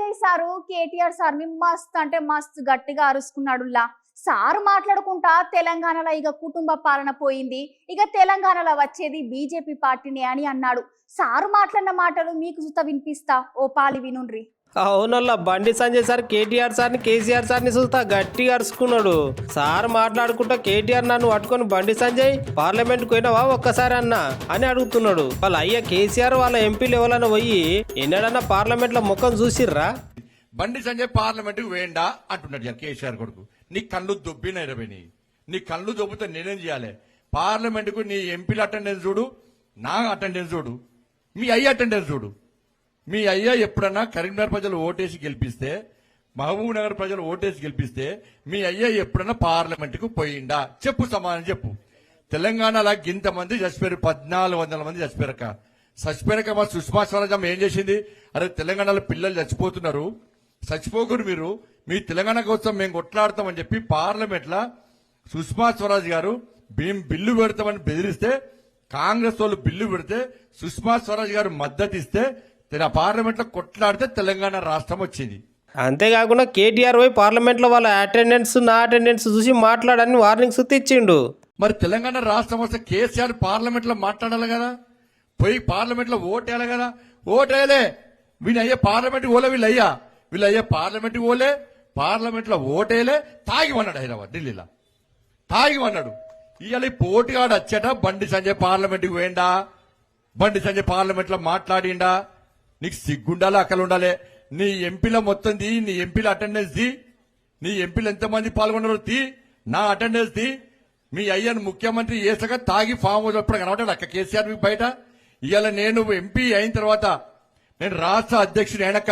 Sanjay sir KTR సార్ని మస్త్ అంటే మస్త్ గట్టిగా అరుచుకున్నాడులా. సారు మాట్లాడుకుంటా తెలంగాణలో ఇక కుటుంబ పాలన పోయింది, ఇక తెలంగాణలో వచ్చేది బీజేపీ పార్టీని అని అన్నాడు. సారు మాట్లాడిన మాటలు మీకు చూత వినిపిస్తా, ఓ పాలి వినుండ్రి. అవునల్లా బండి సంజయ్ సార్ కేటీఆర్ సార్ని కేసీఆర్ సార్ని చూస్తా గట్టిగా అరుచుకున్నాడు. సార్ మాట్లాడుకుంటా కేటీఆర్ నన్ను పట్టుకొని బండి సంజయ్ పార్లమెంట్కి పోయినావా ఒక్కసారి అన్నా అని అడుగుతున్నాడు. వాళ్ళ అయ్య కేసీఆర్ వాళ్ళ ఎంపీలు ఎవరైనా పోయి ఎన్నడన్నా పార్లమెంట్ లో ముఖం చూసిర్రా? బండి సంజయ్ పార్లమెంట్కి వేయండా అంటున్నాడు కేసీఆర్ కొడుకు. నీ కళ్ళు దొబ్బినాయి రవి, నీ కళ్ళు దొబ్బితే నేనేం చేయాలి? పార్లమెంట్కు నీ ఎంపీల అటెండెన్స్ చూడు, నా అటెండెన్స్ చూడు, మీ అయ్య అటెండెన్స్ చూడు. మీ అయ్య ఎప్పుడన్నా కరీంనగర్ ప్రజలు ఓటేసి గెలిపిస్తే, మహబూబ్ నగర్ ప్రజలు ఓటేసి గెలిపిస్తే మీ అయ్య ఎప్పుడన్నా పార్లమెంట్కు పోయిండా? చెప్పు, సమాధానం చెప్పు. తెలంగాణలో ఇంతమంది చచ్చిపోయారు, 1400 మంది చచ్చిపోయారక. చచ్చిపోయాక మా సుష్మా స్వరాజ్ ఏం చేసింది? అరే తెలంగాణలో పిల్లలు చచ్చిపోతున్నారు, చచ్చిపోకూరు మీరు, మీ తెలంగాణ కోసం మేము కొట్లాడతామని చెప్పి పార్లమెంట్ లా సుష్మా స్వరాజ్ గారు మేము బిల్లు పెడతామని బెదిరిస్తే, కాంగ్రెస్ వాళ్ళు బిల్లు పెడితే సుష్మా స్వరాజ్ గారు మద్దతు ఇస్తే పార్లమెంట్ లో కొట్లాడితే తెలంగాణ రాష్ట్రం వచ్చింది. అంతేకాకుండా కేటీఆర్ పోయి పార్లమెంట్ లో వాళ్ళ అటెండెన్స్ నా అటెండెన్స్ చూసి మాట్లాడని వార్నింగ్స్ ఇచ్చిండు. మరి తెలంగాణ రాష్ట్రం వస్తే కేసీఆర్ పార్లమెంట్ లో మాట్లాడాలి కదా, పోయి పార్లమెంట్ లో ఓటు వేయాలి కదా. ఓటు వేయలే, వీళ్ళు అయ్యే పార్లమెంట్ ఓలే, వీళ్ళు అయ్యే పార్లమెంట్ ఓలే, పార్లమెంట్ లో ఓటేలే, తాగి అన్నాడు హైదరాబాద్ ఢిల్లీలో తాగి అన్నాడు. ఇవాళ పోటీగాడు వచ్చేట బండి సంజయ్ పార్లమెంట్కి పోయిండా? బండి సంజయ్ పార్లమెంట్ లో మాట్లాడిండా? నీకు సిగ్గుండాలి, అక్కలు ఉండాలి. నీ ఎంపీల మొత్తం ది, నీ ఎంపీల అటెండెన్స్ ది, నీ ఎంపీలు ఎంతమంది పాల్గొన్నారో ది, నా అటెండెన్స్ ది. మీ అయ్యను ముఖ్యమంత్రి చేసాక తాగి ఫామ్ హౌస్ ఎప్పుడు కనబడ్డాడు అక్క కేసీఆర్ మీకు బయట? ఇవాళ నేను ఎంపీ అయిన తర్వాత నేను రాష్ట్ర అధ్యక్షుడు అయినాక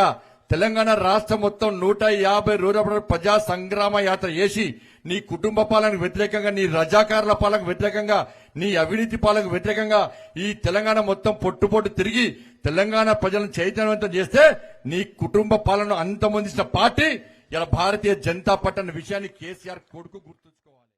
తెలంగాణ రాష్ట్రం మొత్తం 150 రోజుల ప్రజా సంగ్రామ యాత్ర చేసి నీ కుటుంబ పాలనకు వ్యతిరేకంగా, నీ రజాకారుల పాలనకు వ్యతిరేకంగా, నీ అవినీతి పాలనకు వ్యతిరేకంగా ఈ తెలంగాణ మొత్తం పొట్టు తిరిగి తెలంగాణ ప్రజలను చైతన్యవంతం చేస్తే నీ కుటుంబ పాలన అంతమొందించిన పార్టీ ఇలా భారతీయ జనతా పార్టీ అన్న విషయాన్ని కేసీఆర్ కొడుకు గుర్తుంచుకోవాలి.